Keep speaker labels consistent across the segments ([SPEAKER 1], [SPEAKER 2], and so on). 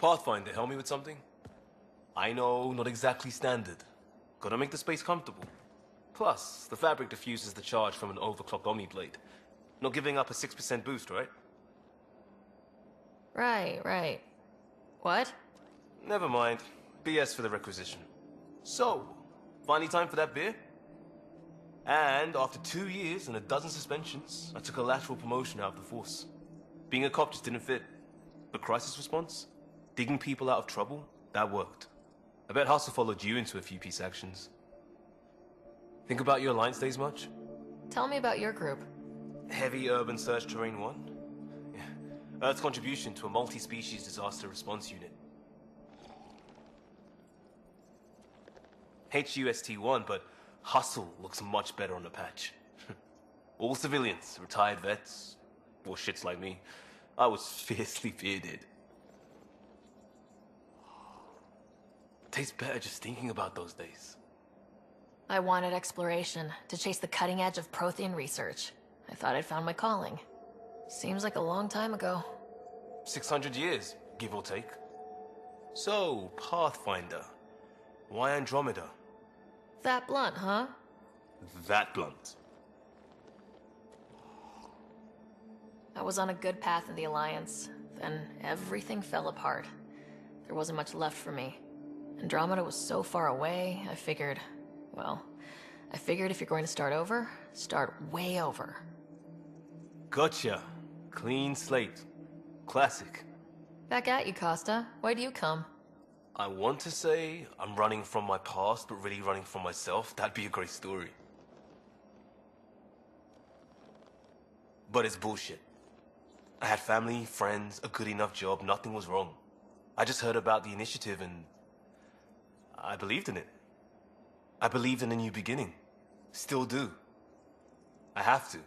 [SPEAKER 1] Pathfinder, help me with something? I know, not exactly standard. Gotta make the space comfortable. Plus, the fabric diffuses the charge from an overclocked Omni-Blade. Not giving up a 6% boost, right?
[SPEAKER 2] Right. What?
[SPEAKER 1] Never mind. BS for the requisition. So, finally time for that beer? And after 2 years and a dozen suspensions, I took a lateral promotion out of the force. Being a cop just didn't fit. But crisis response? Digging people out of trouble? That worked. I bet Hustle followed you into a few peace actions. Think about your Alliance days much?
[SPEAKER 2] Tell me about your group.
[SPEAKER 1] Heavy Urban Search Terrain 1? Yeah. Earth's contribution to a multi-species disaster response unit. HUST-1, but Hustle looks much better on the patch. All civilians, retired vets, or shits like me. I was fiercely bearded. Tastes better just thinking about those days.
[SPEAKER 2] I wanted exploration, to chase the cutting edge of Prothean research. I thought I'd found my calling. Seems like a long time ago.
[SPEAKER 1] 600 years, give or take. So, Pathfinder. Why Andromeda?
[SPEAKER 2] That blunt, huh?
[SPEAKER 1] That blunt.
[SPEAKER 2] I was on a good path in the Alliance. Then everything fell apart. There wasn't much left for me. Andromeda was so far away, I figured if you're going to start over, start way over.
[SPEAKER 1] Gotcha. Clean slate. Classic.
[SPEAKER 2] Back at you, Costa. Why do you come?
[SPEAKER 1] I want to say I'm running from my past, but really running from myself. That'd be a great story. But it's bullshit. I had family, friends, a good enough job, nothing was wrong. I just heard about the initiative and I believed in it. I believed in a new beginning. Still do. I have to.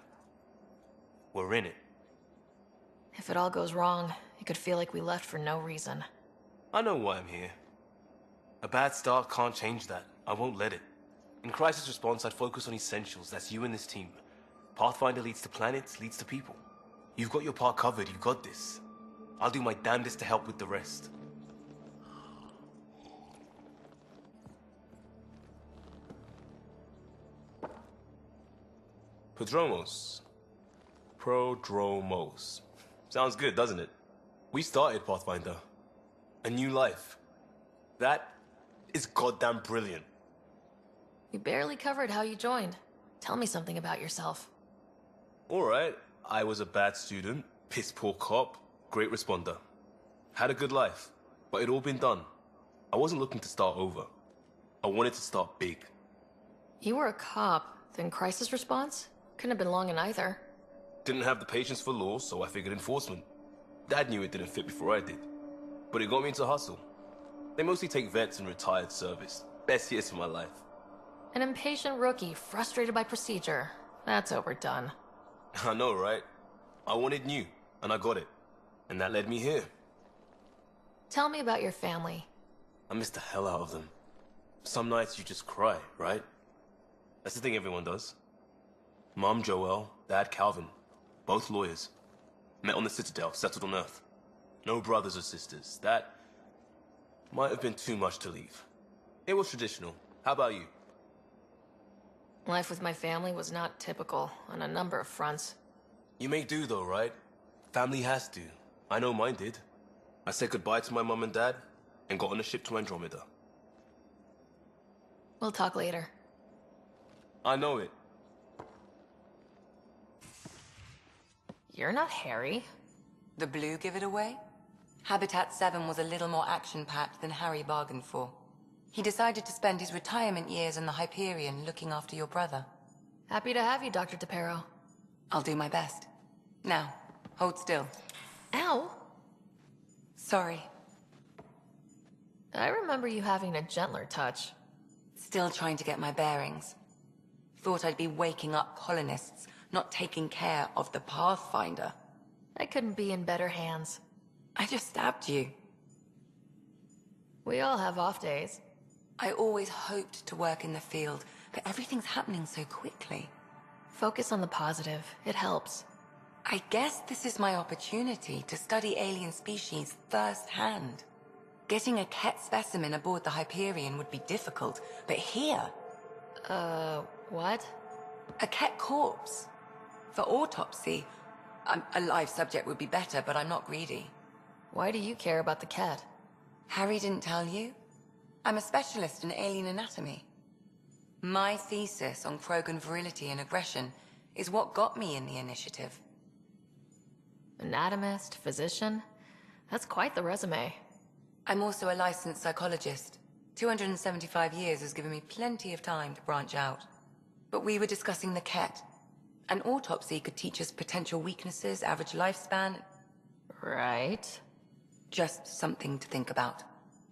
[SPEAKER 1] We're in it.
[SPEAKER 2] If it all goes wrong, it could feel like we left for no reason.
[SPEAKER 1] I know why I'm here. A bad start can't change that. I won't let it. In crisis response, I'd focus on essentials. That's you and this team. Pathfinder leads to planets, leads to people. You've got your part covered. You got this. I'll do my damnedest to help with the rest. Prodromos. Sounds good, doesn't it? We started Pathfinder. A new life. That is goddamn brilliant.
[SPEAKER 2] You barely covered how you joined. Tell me something about yourself.
[SPEAKER 1] Alright, I was a bad student, piss poor cop, great responder. Had a good life, but it'd all been done. I wasn't looking to start over. I wanted to start big.
[SPEAKER 2] You were a cop, then crisis response? Couldn't have been long in either.
[SPEAKER 1] Didn't have the patience for law, so I figured enforcement. Dad knew it didn't fit before I did. But it got me into Hustle. They mostly take vets and retired service. Best years of my life.
[SPEAKER 2] An impatient rookie, frustrated by procedure. That's overdone.
[SPEAKER 1] I know, right? I wanted new, and I got it. And that led me here.
[SPEAKER 2] Tell me about your family.
[SPEAKER 1] I miss the hell out of them. Some nights you just cry, right? That's the thing everyone does. Mom Joelle, Dad Calvin. Both lawyers. Met on the Citadel, settled on Earth. No brothers or sisters. That might have been too much to leave. It was traditional. How about you?
[SPEAKER 2] Life with my family was not typical on a number of fronts.
[SPEAKER 1] You make do though, right? Family has to. I know mine did. I said goodbye to my mom and dad, and got on a ship to Andromeda.
[SPEAKER 2] We'll talk later.
[SPEAKER 1] I know it.
[SPEAKER 2] You're not Harry.
[SPEAKER 3] The blue give it away? Habitat 7 was a little more action-packed than Harry bargained for. He decided to spend his retirement years in the Hyperion looking after your brother.
[SPEAKER 2] Happy to have you, Dr. DePero.
[SPEAKER 3] I'll do my best. Now, hold still.
[SPEAKER 2] Ow!
[SPEAKER 3] Sorry.
[SPEAKER 2] I remember you having a gentler touch.
[SPEAKER 3] Still trying to get my bearings. Thought I'd be waking up colonists, not taking care of the Pathfinder.
[SPEAKER 2] I couldn't be in better hands.
[SPEAKER 3] I just stabbed you.
[SPEAKER 2] We all have off days.
[SPEAKER 3] I always hoped to work in the field, but everything's happening so quickly.
[SPEAKER 2] Focus on the positive. It helps.
[SPEAKER 3] I guess this is my opportunity to study alien species firsthand. Getting a Ket specimen aboard the Hyperion would be difficult, but here...
[SPEAKER 2] What?
[SPEAKER 3] A Ket corpse. For autopsy. A live subject would be better, but I'm not greedy.
[SPEAKER 2] Why do you care about the cat?
[SPEAKER 3] Harry didn't tell you? I'm a specialist in alien anatomy. My thesis on Krogan virility and aggression is what got me in the initiative.
[SPEAKER 2] Anatomist, physician? That's quite the resume.
[SPEAKER 3] I'm also a licensed psychologist. 275 years has given me plenty of time to branch out. But we were discussing the Ket. An autopsy could teach us potential weaknesses, average lifespan...
[SPEAKER 2] Right.
[SPEAKER 3] Just something to think about.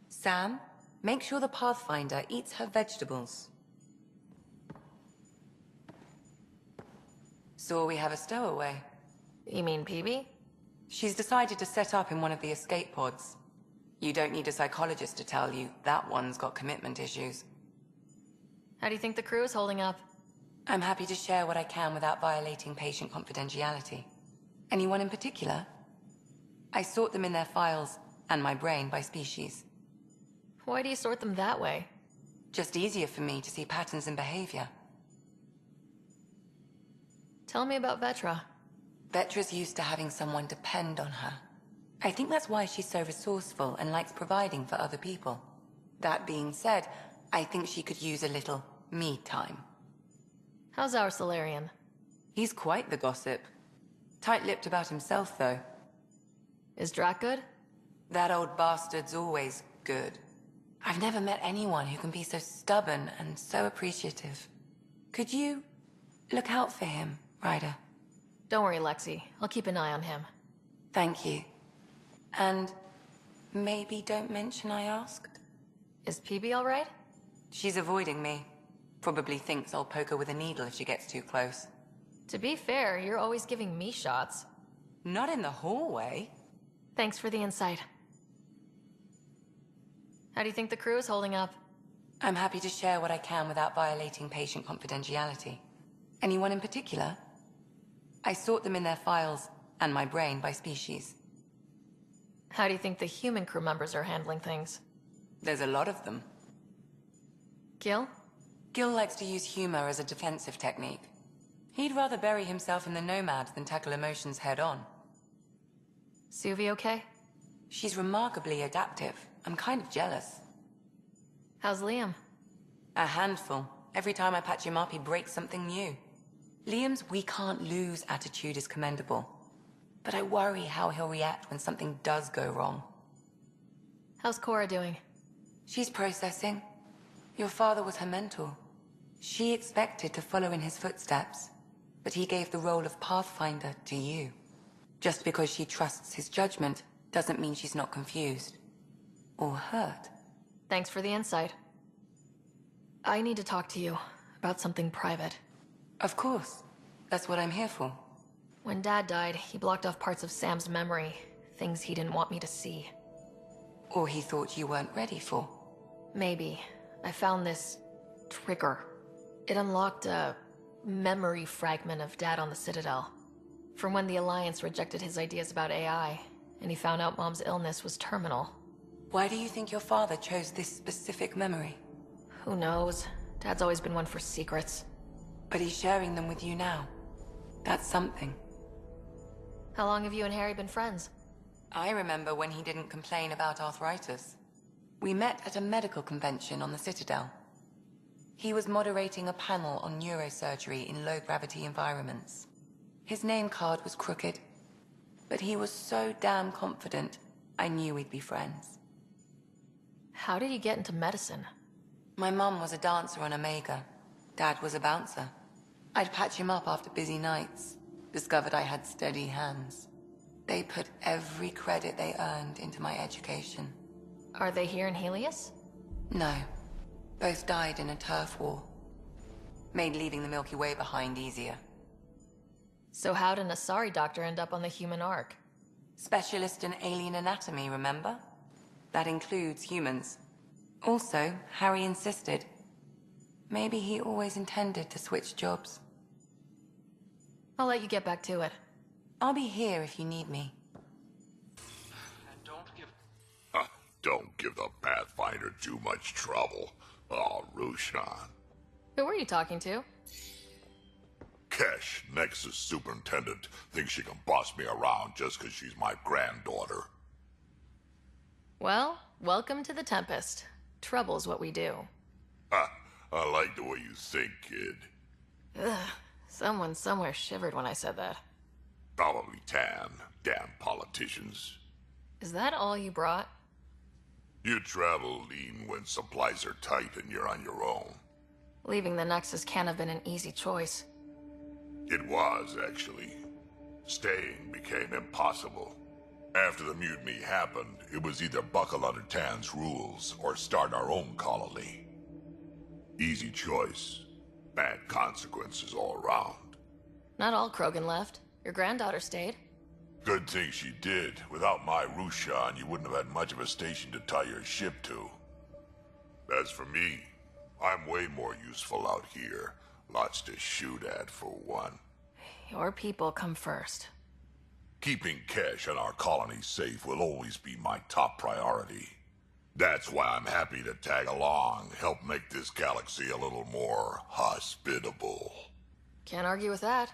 [SPEAKER 3] Sam, make sure the Pathfinder eats her vegetables. So we have a stowaway.
[SPEAKER 2] You mean PB?
[SPEAKER 3] She's decided to set up in one of the escape pods. You don't need a psychologist to tell you that one's got commitment issues.
[SPEAKER 2] How do you think the crew is holding up?
[SPEAKER 3] I'm happy to share what I can without violating patient confidentiality. Anyone in particular? I sort them in their files, and my brain by species.
[SPEAKER 2] Why do you sort them that way?
[SPEAKER 3] Just easier for me to see patterns in behavior.
[SPEAKER 2] Tell me about Vetra.
[SPEAKER 3] Vetra's used to having someone depend on her. I think that's why she's so resourceful and likes providing for other people. That being said, I think she could use a little me time.
[SPEAKER 2] How's our Solarian?
[SPEAKER 3] He's quite the gossip. Tight-lipped about himself, though.
[SPEAKER 2] Is Drac good?
[SPEAKER 3] That old bastard's always good. I've never met anyone who can be so stubborn and so appreciative. Could you look out for him, Ryder?
[SPEAKER 2] Don't worry, Lexi. I'll keep an eye on him.
[SPEAKER 3] Thank you. And maybe don't mention I asked?
[SPEAKER 2] Is PB all right?
[SPEAKER 3] She's avoiding me. Probably thinks I'll poke her with a needle if she gets too close.
[SPEAKER 2] To be fair, you're always giving me shots.
[SPEAKER 3] Not in the hallway.
[SPEAKER 2] Thanks for the insight. How do you think the crew is holding up?
[SPEAKER 3] I'm happy to share what I can without violating patient confidentiality. Anyone in particular? I sort them in their files, and my brain by species.
[SPEAKER 2] How do you think the human crew members are handling things?
[SPEAKER 3] There's a lot of them.
[SPEAKER 2] Gil?
[SPEAKER 3] Gil likes to use humor as a defensive technique. He'd rather bury himself in the Nomad than tackle emotions head-on.
[SPEAKER 2] Suvi okay?
[SPEAKER 3] She's remarkably adaptive. I'm kind of jealous.
[SPEAKER 2] How's Liam?
[SPEAKER 3] A handful. Every time I patch him up, he breaks something new. Liam's "we can't lose" attitude is commendable. But I worry how he'll react when something does go wrong.
[SPEAKER 2] How's Cora doing?
[SPEAKER 3] She's processing. Your father was her mentor. She expected to follow in his footsteps, but he gave the role of Pathfinder to you. Just because she trusts his judgment doesn't mean she's not confused. Or hurt.
[SPEAKER 2] Thanks for the insight. I need to talk to you about something private.
[SPEAKER 3] Of course. That's what I'm here for.
[SPEAKER 2] When Dad died, he blocked off parts of Sam's memory, things he didn't want me to see.
[SPEAKER 3] Or he thought you weren't ready for.
[SPEAKER 2] Maybe. I found this trigger. It unlocked a memory fragment of Dad on the Citadel. From when the Alliance rejected his ideas about AI, and he found out Mom's illness was terminal.
[SPEAKER 3] Why do you think your father chose this specific memory?
[SPEAKER 2] Who knows? Dad's always been one for secrets.
[SPEAKER 3] But he's sharing them with you now. That's something.
[SPEAKER 2] How long have you and Harry been friends?
[SPEAKER 3] I remember when he didn't complain about arthritis. We met at a medical convention on the Citadel. He was moderating a panel on neurosurgery in low-gravity environments. His name card was crooked, but he was so damn confident, I knew we'd be friends.
[SPEAKER 2] How did you get into medicine?
[SPEAKER 3] My mum was a dancer on Omega. Dad was a bouncer. I'd patch him up after busy nights. Discovered I had steady hands. They put every credit they earned into my education.
[SPEAKER 2] Are they here in Helios?
[SPEAKER 3] No. Both died in a turf war. Made leaving the Milky Way behind easier.
[SPEAKER 2] So how'd an Asari doctor end up on the human Ark?
[SPEAKER 3] Specialist in alien anatomy, remember? That includes humans. Also, Harry insisted. Maybe he always intended to switch jobs.
[SPEAKER 2] I'll let you get back to it.
[SPEAKER 3] I'll be here if you need me.
[SPEAKER 4] Don't give the Pathfinder too much trouble. Oh, Rushan.
[SPEAKER 2] Who were you talking to?
[SPEAKER 4] Kesh, Nexus Superintendent, thinks she can boss me around just 'cause she's my granddaughter.
[SPEAKER 2] Well, welcome to the Tempest. Trouble's what we do.
[SPEAKER 4] Ha! I like the way you think, kid.
[SPEAKER 2] Ugh. Someone somewhere shivered when I said that.
[SPEAKER 4] Probably Tan. Damn politicians.
[SPEAKER 2] Is that all you brought?
[SPEAKER 4] You travel lean when supplies are tight and you're on your own.
[SPEAKER 2] Leaving the Nexus can't have been an easy choice.
[SPEAKER 4] It was, actually. Staying became impossible. After the mutiny happened, it was either buckle under Tan's rules or start our own colony. Easy choice. Bad consequences all around.
[SPEAKER 2] Not all Krogan left. Your granddaughter stayed.
[SPEAKER 4] Good thing she did. Without my Rushan, you wouldn't have had much of a station to tie your ship to. As for me, I'm way more useful out here. Lots to shoot at, for one.
[SPEAKER 2] Your people come first.
[SPEAKER 4] Keeping Kesh and our colony safe will always be my top priority. That's why I'm happy to tag along, help make this galaxy a little more hospitable.
[SPEAKER 2] Can't argue with that.